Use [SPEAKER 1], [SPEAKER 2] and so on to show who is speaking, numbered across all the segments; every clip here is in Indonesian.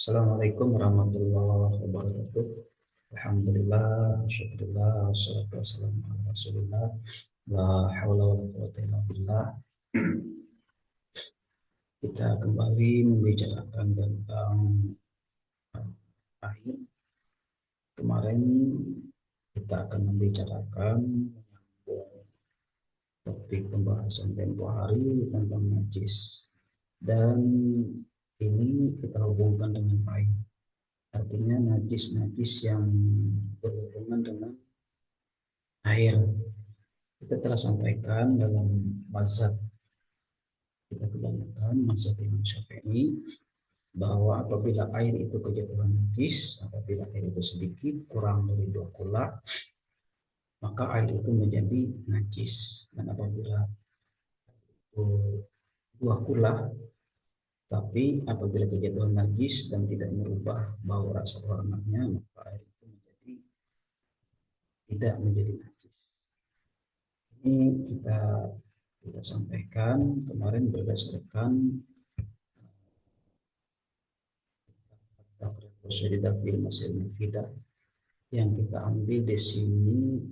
[SPEAKER 1] Assalamualaikum warahmatullahi wabarakatuh. Alhamdulillah, syukurillah, wassalatu wassalamu ala rasulillah. La hawla wa la quwwata illa billah. Kita kembali membicarakan tentang air. Kemarin kita akan membicarakan topik pembahasan tempo hari tentang najis. Dan ini kita hubungkan dengan air. Artinya najis-najis yang berhubungan dengan air. Kita telah sampaikan dalam mazhab kita kebanyakan mazhab Imam Syafi'i bahwa apabila air itu kejatuhan najis, apabila air itu sedikit kurang dari 2 kula, maka air itu menjadi najis. Dan apabila itu 2 kula, tapi apabila kejatuhan najis dan tidak merubah bau rasa warnanya, maka air itu tidak menjadi najis. Ini kita sampaikan kemarin berdasarkan yang kita ambil di sini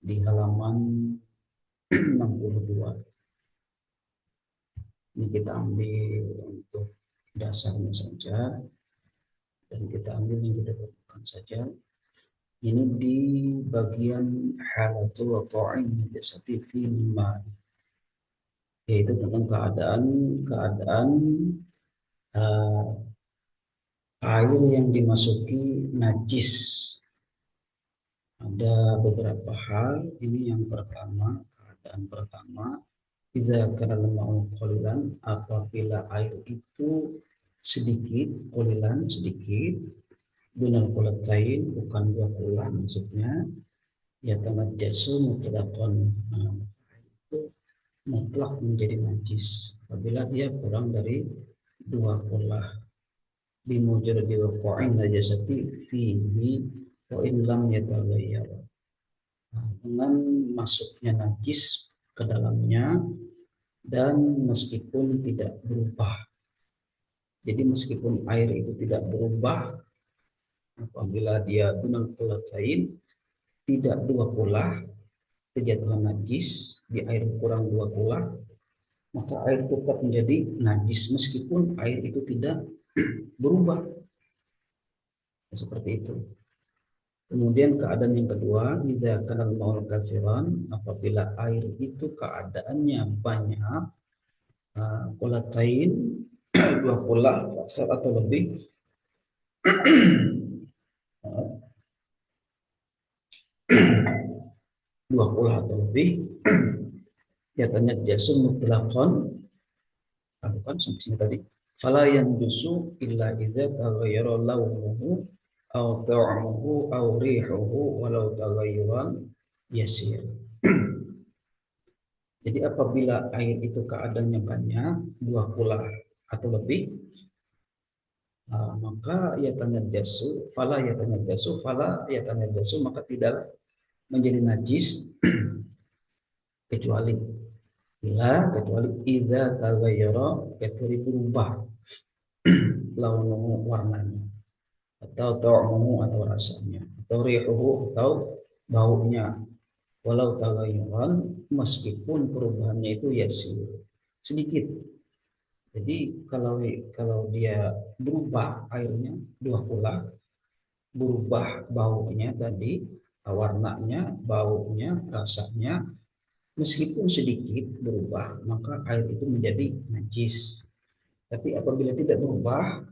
[SPEAKER 1] di halaman 62. Ini kita ambil untuk dasarnya saja dan kita ambil yang kita butuhkan saja. Ini di bagian halatul waqa'in najasati fil ma, yaitu tentang keadaan uh, air yang dimasuki najis. Ada beberapa hal. Ini yang pertama, keadaan pertama, iza kana lama'u qalilan, apabila air itu sedikit, qalilan sedikit, dunal qulatain, bukan 2 kula maksudnya, ya tanajjasu mutlaqan, itu mutlak menjadi najis apabila dia kurang dari 2 kula. Bimujarradi waqa'in najasati fihi wa in lam yataghayyar. Dengan masuknya najis ke dalamnya dan meskipun tidak berubah. Jadi meskipun air itu tidak berubah, apabila dia dunal qulatain, tidak 2 kula, kejatuhan najis di air kurang 2 kula, maka air tetap menjadi najis meskipun air itu tidak berubah. Seperti itu. Kemudian keadaan yang kedua, iza kanal maul kasiran, apabila air itu keadaannya banyak, qulatain 2 kula atau lebih, 2 kula atau lebih, ya tanya jasum mutlaqan, bukan sampai sini tadi. Fala yanjusu illa iza taghayyara launuhu aw ta'amuhu aw rihuhu walau taghayyuran yasir. Jadi apabila air itu keadaannya banyak, 2 kula atau lebih, maka ya tanya jasu, fala ya tanya jasu, maka tidak menjadi najis kecuali idza taghayyara, kecuali berubah launuhu, warnanya, atau ta'amuhu, atau rasanya, atau rihuhu, atau baunya, walau taghayyuran, meskipun perubahannya itu yasir, sedikit. Jadi kalau dia berubah airnya 2 kula, berubah baunya tadi, warnanya, baunya, rasanya, meskipun sedikit berubah, maka air itu menjadi najis. Tapi apabila tidak berubah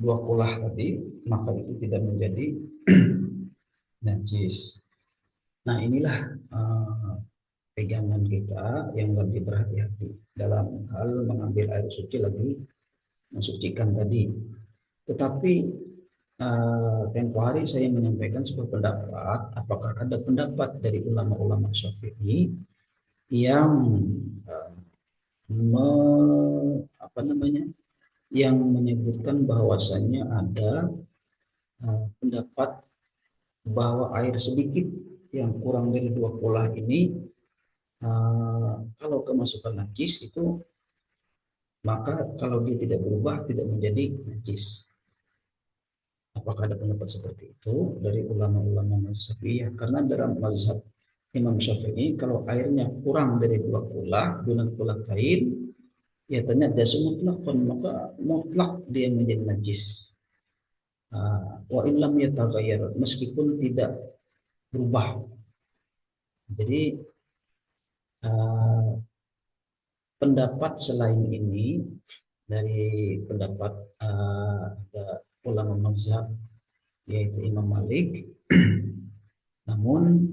[SPEAKER 1] 2 kula tadi, maka itu tidak menjadi najis. Nah, inilah pegangan kita yang lebih berhati-hati dalam hal mengambil air suci lagi mensucikan tadi. Tetapi tempo hari saya menyampaikan sebuah pendapat, apakah ada pendapat dari ulama-ulama Syafi'i yang yang menyebutkan bahwasannya ada pendapat bahwa air sedikit yang kurang dari 2 kula ini, kalau kemasukan najis itu, maka kalau dia tidak berubah tidak menjadi najis. Apakah ada pendapat seperti itu dari ulama-ulama mazhab Syafi'iyah? Karena dalam mazhab Imam Syafi'i, kalau airnya kurang dari 2 kula, kula kain, ya ternyata mutlak, maka mutlak dia menjadi najis. Wa illam yataghayyar, meskipun tidak berubah. Jadi uh, pendapat selain ini dari pendapat ada ulama mazhab yaitu Imam Malik. Namun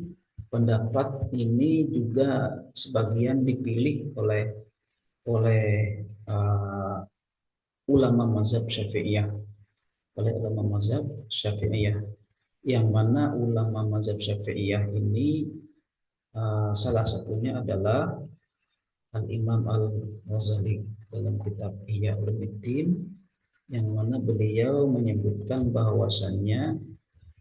[SPEAKER 1] pendapat ini juga sebagian dipilih oleh uh, ulama mazhab Syafi'iyah, oleh ulama mazhab Syafi'iyah, yang mana ulama mazhab Syafi'iyah ini salah satunya adalah Al-Imam Al-Ghazali dalam kitab Ihya Ulumuddin, yang mana beliau menyebutkan bahwasannya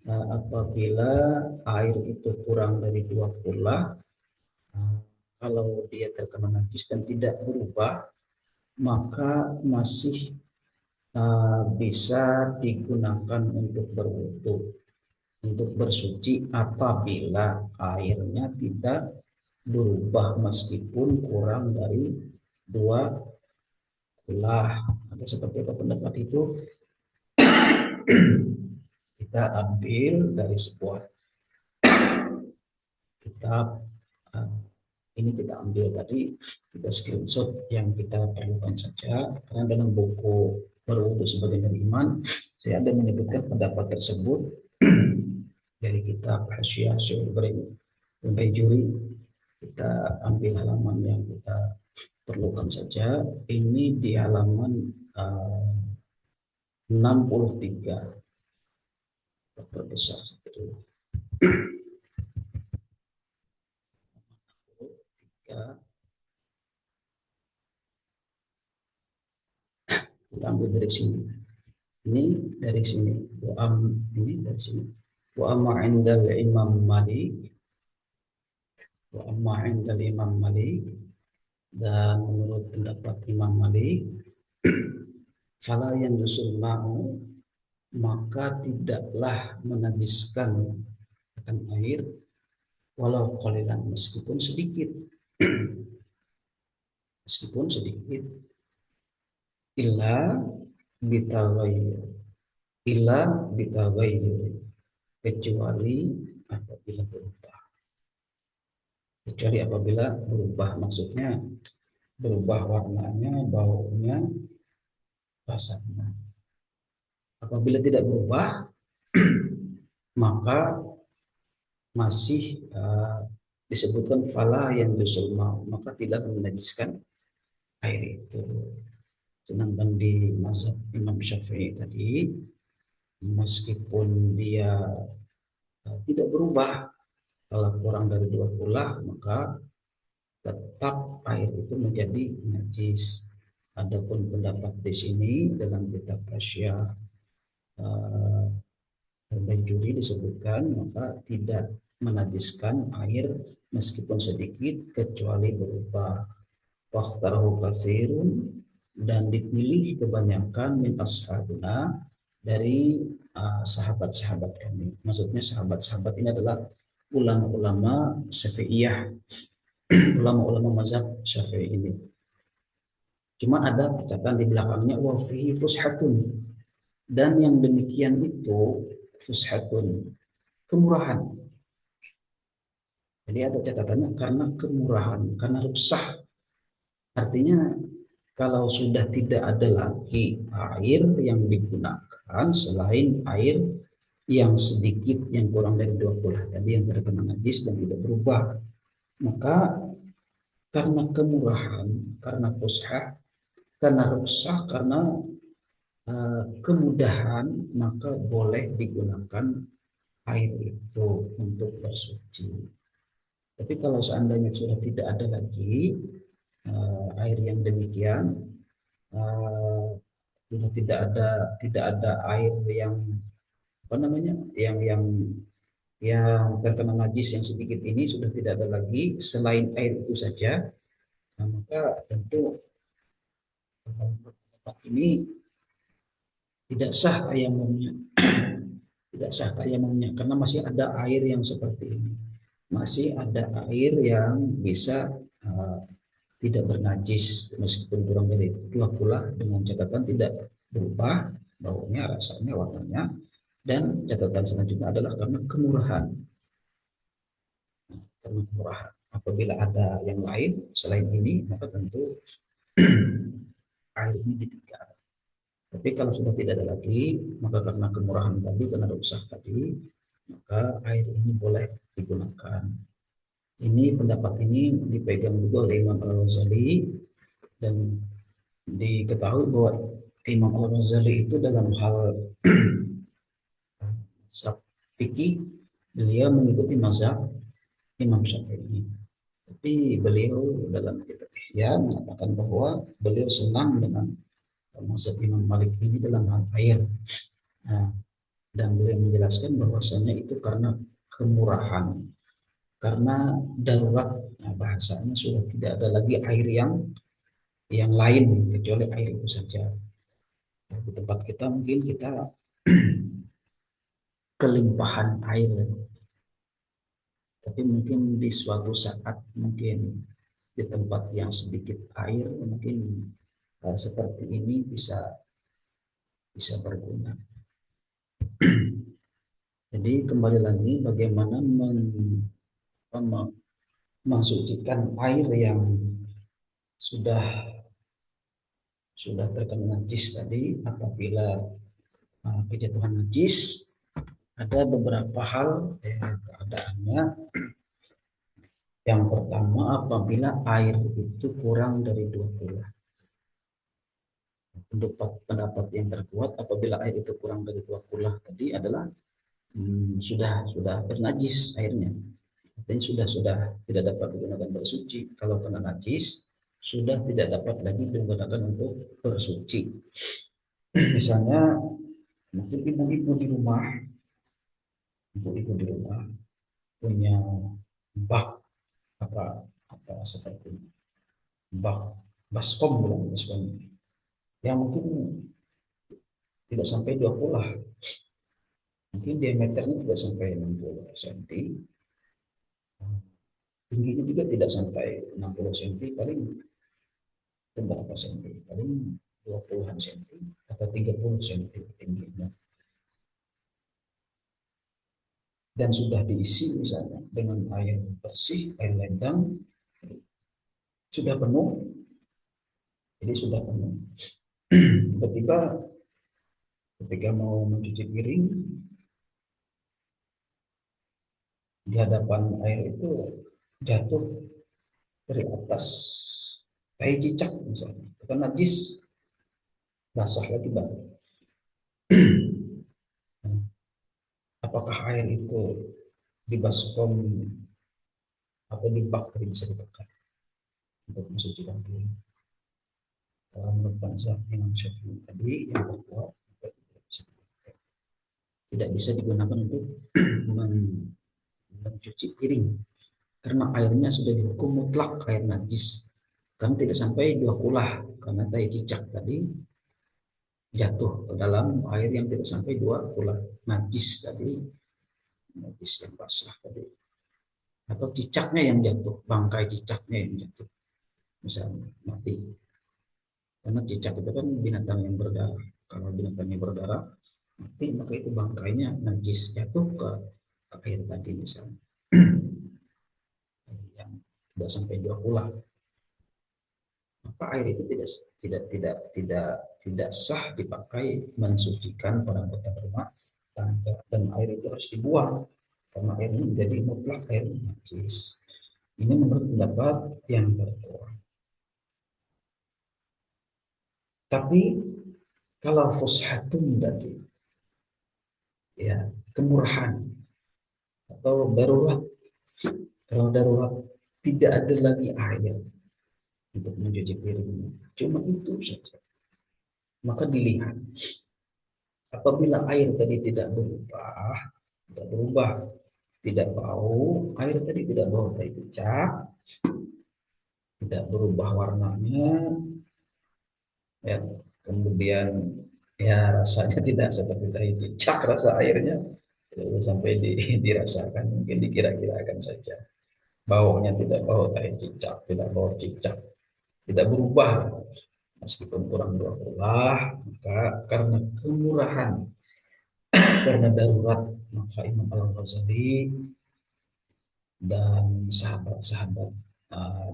[SPEAKER 1] apabila air itu kurang dari 2 kula, kalau dia terkena najis dan tidak berubah, maka masih bisa digunakan untuk berwudu, untuk bersuci apabila airnya tidak berubah meskipun kurang dari 2 kula. Ada seperti apa pendapat itu? Kita ambil dari sebuah kitab, ini kita ambil tadi, kita screenshot yang kita perlukan saja, karena dalam buku Berwudu Sebagian dari Iman saya ada menyebutkan pendapat tersebut dari kitab Hasyiah Syekh Al-Baijuri. Kita ambil halaman yang kita perlukan saja. Ini di halaman 63, perbesar seperti itu. 63. Kita ambil dari sini. Ini dari sini. Ini dari sini. Wa amma indal Imam Malik. Wa amma indal Imam Malik. Dan menurut pendapat Imam Malik, fala yang yusul ma'u, maka tidaklah menajiskan akan air walau qalilan, meskipun sedikit. Meskipun sedikit. Illa bitaghayyur. Illa bitaghayyur. Kecuali apabila berubah. Kecuali apabila berubah, maksudnya berubah warnanya, baunya, rasanya. Apabila tidak berubah, maka masih disebutkan fala yang yusul ma'u, maka tidak menajiskan air itu. Sedangkan di mazhab Imam Syafi'i tadi, meskipun dia tidak berubah, kalau kurang dari 2 kula, maka tetap air itu menjadi najis. Adapun pendapat di sini dalam kitab Hasyiah Al-Baijuri disebutkan, maka tidak menajiskan air meskipun sedikit kecuali berubah. Wakhtarahu katsirun, dan dipilih kebanyakan min ashabina, dari sahabat-sahabat kami. Maksudnya sahabat-sahabat ini adalah ulama-ulama Syafi'iyah, ulama-ulama mazhab Syafi'i ini. Cuma ada catatan di belakangnya wa fihi fushatun, dan yang demikian itu fushatun, kemurahan. Jadi ada catatannya karena kemurahan, karena ruksah. Artinya kalau sudah tidak ada lagi air yang digunakan selain air yang sedikit, yang kurang dari 2 kula tadi, yang terkena najis dan tidak berubah, maka karena kemurahan, karena fushah, karena ruksah, karena kemudahan, maka boleh digunakan air itu untuk bersuci. Tapi kalau seandainya sudah tidak ada lagi air yang demikian, sudah tidak ada air yang apa namanya, yang terkena najis yang sedikit ini, sudah tidak ada lagi selain air itu saja, nah, maka tentu pendapat ini tidak sah tayamumnya. tidak sah tayamumnya karena masih ada air yang seperti ini. Masih ada air yang bisa uh, tidak bernajis meskipun kurang dari 2 kula dengan catatan tidak berubah baunya, rasanya, warnanya, dan catatan selanjutnya adalah karena kemurahan. Karena kemurahan. Apabila ada yang lain selain ini, maka tentu air ini ditinggal. Tapi kalau sudah tidak ada lagi, maka karena kemurahan tadi, karena rusak tadi, maka air ini boleh digunakan. Ini pendapat ini dipegang juga oleh Imam Al-Ghazali, dan diketahui bahwa Imam Al-Ghazali itu dalam hal fikih beliau mengikuti mazhab Imam Syafi'i. Tapi beliau dalam kitab Ihya mengatakan bahwa beliau senang dengan mazhab Imam Malik ini dalam hal air. Nah, dan beliau menjelaskan bahwasanya itu karena kemurahan, karena darurat. Nah, bahasanya sudah tidak ada lagi air yang lain kecuali air itu saja. Nah, di tempat kita mungkin kita kelimpahan air, tapi mungkin di suatu saat mungkin di tempat yang sedikit air mungkin seperti ini bisa bisa berguna. Jadi kembali lagi bagaimana mensucikan air yang sudah terkena najis tadi. Apabila kejatuhan najis, ada beberapa hal keadaannya. Yang pertama, apabila air itu kurang dari 2 kula. Pendapat yang terkuat apabila air itu kurang dari 2 kula tadi adalah sudah bernajis airnya. Dan sudah tidak dapat digunakan bersuci. Kalau kena najis, sudah tidak dapat lagi digunakan untuk bersuci. Misalnya mungkin ibu-ibu di rumah, punya bak apa apa seperti bak baskom, bilang baskom, yang mungkin tidak sampai 2 kula, mungkin diameternya tidak sampai 60 cm, tingginya juga tidak sampai 60 cm, paling berapa cm, paling 20-an cm atau 30 cm tingginya, dan sudah diisi misalnya dengan air bersih, air lendang, sudah penuh, jadi sudah penuh. Tiba-tiba ketika mau mencuci piring, di hadapan air itu jatuh dari atas tai cicak misalnya, bukan najis, basah lagi bang. Apakah air itu di baskom atau di bak tadi bisa dipakai untuk mensucikan diri? Kalau menurut mazhab Imam Syafi'i tadi yang terkuat, tidak bisa digunakan untuk mencuci piring karena airnya sudah dihukum mutlak air najis, karena tidak sampai 2 kula, karena tai cicak tadi jatuh ke dalam air yang tidak sampai 2 kula najis tadi, najis yang basah tadi, atau cicaknya yang jatuh, bangkai cicaknya yang jatuh misalnya mati, karena cicak itu kan binatang yang berdarah. Kalau binatangnya berdarah mati, maka itu bangkainya najis, jatuh ke air tadi misalnya yang tidak sampai 2 kula, maka air itu tidak sah dipakai mensucikan pada anggota rumah tangga, dan air itu harus dibuang karena air ini menjadi mutlak air najis. Ini menurut pendapat yang terkuat. Tapi kalau fushatun tadi, ya, kemurahan atau darurat, kalau darurat tidak ada lagi air untuk mencuci piringnya, cuma itu saja, maka dilihat apabila air tadi tidak berubah, tidak bau, air tadi tidak bau tai cicak, tidak berubah warnanya, ya, kemudian ya rasanya tidak seperti tai cicak rasa airnya, Tidak sampai dirasakan, mungkin dikira-kirakan saja. Baunya tidak bau tai cicak, tidak bau cicak, tidak berubah. Meskipun kurang 20, maka karena kemurahan, karena darurat, maka Imam Al-Ghazali dan sahabat-sahabat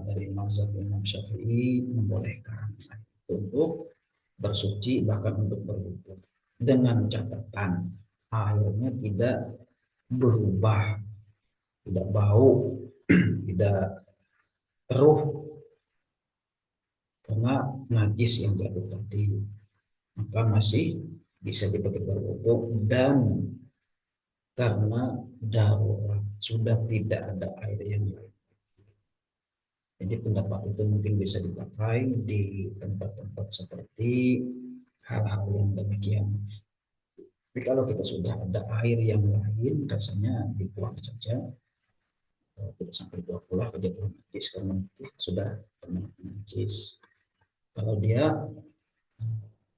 [SPEAKER 1] dari mazhab Imam Syafi'i membolehkan untuk bersuci bahkan untuk berwudu dengan catatan airnya tidak berubah, tidak bau, tidak keruh karena najis yang jatuh tadi, maka masih bisa dipakai berwudu. Dan karena darurat sudah tidak ada air yang lain, jadi pendapat itu mungkin bisa dipakai di tempat-tempat seperti hal-hal yang demikian. Tapi kalau kita sudah ada air yang lain, rasanya dibuang saja. Tidak sampai 20 kejatuhan najis karena sudah kena najis. Kalau dia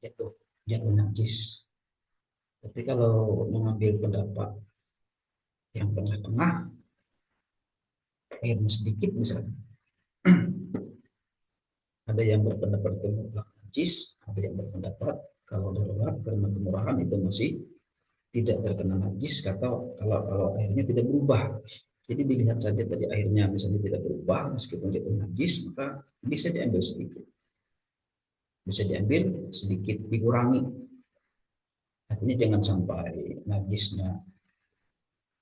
[SPEAKER 1] jatuh jatuh najis. Tapi kalau mengambil pendapat yang tengah-tengah, airnya sedikit misalnya, ada yang berpendapat itu mutlak najis, ada yang berpendapat kalau darurat karena kemurahan itu masih tidak terkena najis, kata kalau airnya tidak berubah. Jadi dilihat saja tadi airnya misalnya tidak berubah meskipun itu najis, maka bisa diambil sedikit, bisa diambil sedikit, dikurangi. Artinya jangan sampai najisnya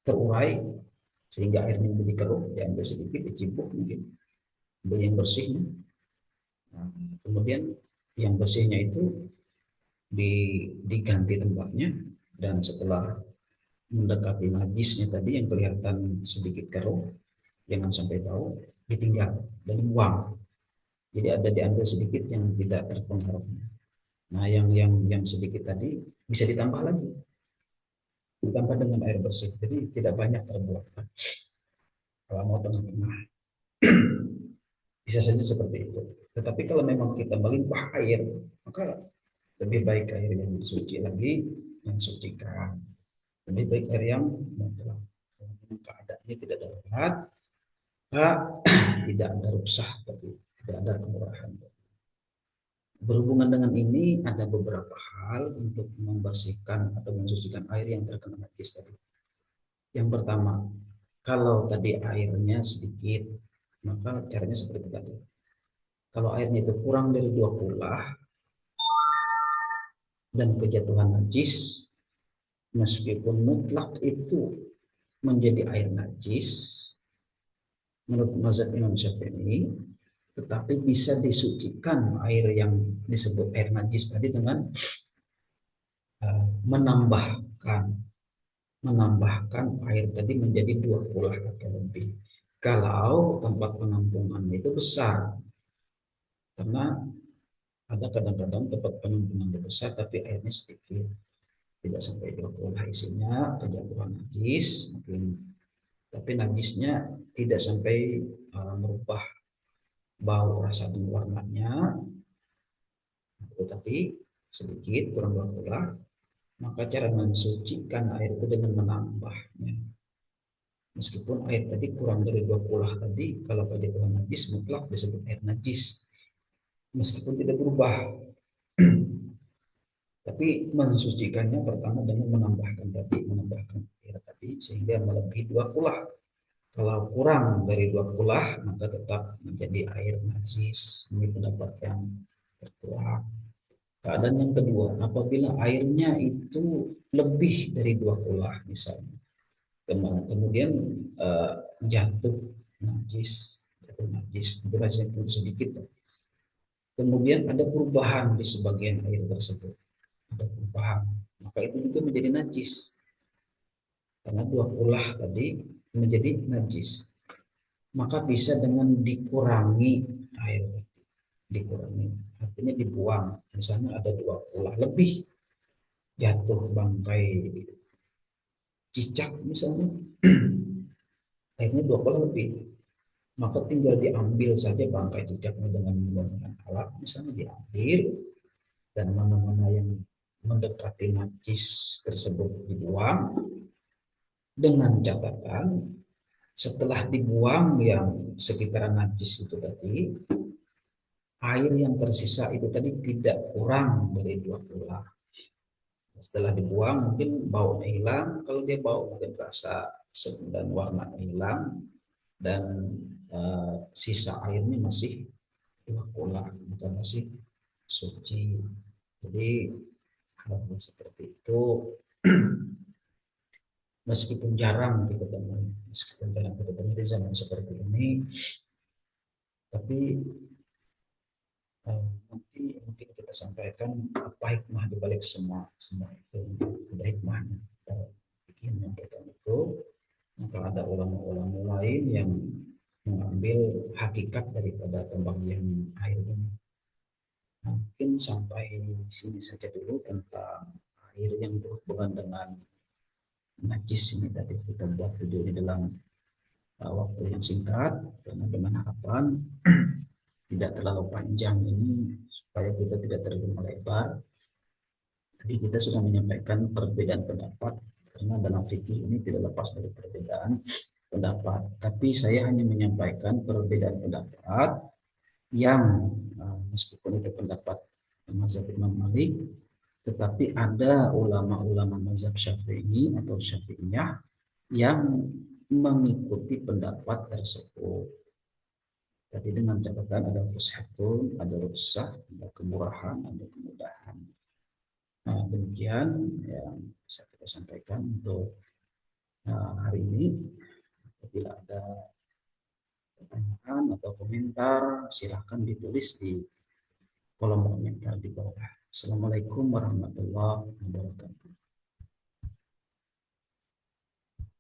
[SPEAKER 1] terurai sehingga airnya menjadi keruh, diambil sedikit, dicibuk mungkin, ambil yang bersihnya. Nah, kemudian yang bersihnya itu diganti tempatnya, dan setelah mendekati najisnya tadi yang kelihatan sedikit keruh, jangan sampai bau, ditinggal dan dibuang. Jadi ada diambil sedikit yang tidak terpengaruh. Nah, yang sedikit tadi bisa ditambah lagi, ditambah dengan air bersih. Jadi tidak banyak terbuang. Kalau mau tengah-tengah, bisa saja seperti itu. Tetapi kalau memang kita melimpah air, maka lebih baik air yang suci lagi, yang sucikan. Lebih baik air yang mutlak. Kalau keadaannya tidak darurat, tidak ada ruksah, tapi tidak ada kemurahan. Berhubungan dengan ini ada beberapa hal untuk membersihkan atau mensucikan air yang terkena najis tadi. Yang pertama, kalau tadi airnya sedikit, maka caranya seperti tadi. Kalau airnya itu kurang dari 2 kulah dan kejatuhan najis, meskipun mutlak itu menjadi air najis, menurut mazhab Imam Syafi'i, tetapi bisa disucikan air yang disebut air najis tadi dengan menambahkan air tadi menjadi 2 kulah atau lebih. Kalau tempat penampungan itu besar, karena ada kadang-kadang tempat penampungan besar tapi airnya sedikit, tidak sampai 2 kulah isinya, kejatuhan najis mungkin, tapi najisnya tidak sampai merubah bau, rasa dan warnanya, tetapi sedikit kurang 2 kulah, maka cara mensucikan air itu dengan menambahnya. Meskipun air tadi kurang dari 2 kulah tadi, kalau kejatuhan najis mutlak disebut air najis, meskipun tidak berubah. Tapi mensucikannya pertama dengan menambahkan air tadi sehingga melebihi 2 kulah. Kalau kurang dari 2 kulah maka tetap menjadi air najis. Ini pendapat yang terkuat. Keadaan yang kedua, apabila airnya itu lebih dari 2 kulah misalnya, kemudian jatuh najis, durasinya itu sedikit. Kemudian ada perubahan di sebagian air tersebut, ada perubahan, maka itu juga menjadi najis karena 2 kulah tadi menjadi najis. Maka bisa dengan dikurangi air, dikurangi, artinya dibuang. Misalnya ada 2 kulah lebih, jatuh bangkai cicak misalnya, airnya 2 kulah lebih, maka tinggal diambil saja bangkai cicaknya dengan menggunakan alat, misalnya diambil, dan mana-mana yang mendekati najis tersebut dibuang, dengan catatan setelah dibuang yang sekitaran najis itu tadi, air yang tersisa itu tadi tidak kurang dari 2 gelas. Setelah dibuang mungkin baunya hilang, kalau dia bau mungkin rasa dan warna hilang, dan sisa airnya masih 2 gelas, bukan masih suci. Jadi hal seperti itu meskipun jarang kita temui, meskipun jarang kita temui di zaman seperti ini, tapi nanti mungkin kita sampaikan apa hikmah di balik semua semua itu. Ada hikmahnya kita bikin menyampaikan itu. Maka ada ulama-ulama lain yang mengambil hakikat daripada pembagian air ini. Nah, mungkin sampai sini saja dulu tentang air yang berhubungan dengan najis ini tadi kita buat video ini dalam waktu yang singkat karena dengan harapan tidak terlalu panjang ini supaya kita tidak terlalu melebar. Jadi kita sudah menyampaikan perbedaan pendapat karena dalam fikih ini tidak lepas dari perbedaan pendapat. Tapi saya hanya menyampaikan perbedaan pendapat yang meskipun itu pendapat mazhab Imam Malik, tetapi ada ulama-ulama mazhab Syafi'i atau Syafi'iyah yang mengikuti pendapat tersebut. Jadi dengan catatan ada fushatun, ada ruksah, ada kemurahan, ada kemudahan. Nah, demikian yang bisa kita sampaikan untuk hari ini. Apabila ada pertanyaan atau komentar, silahkan ditulis di kolom komentar di bawah. Assalamualaikum warahmatullahi wabarakatuh.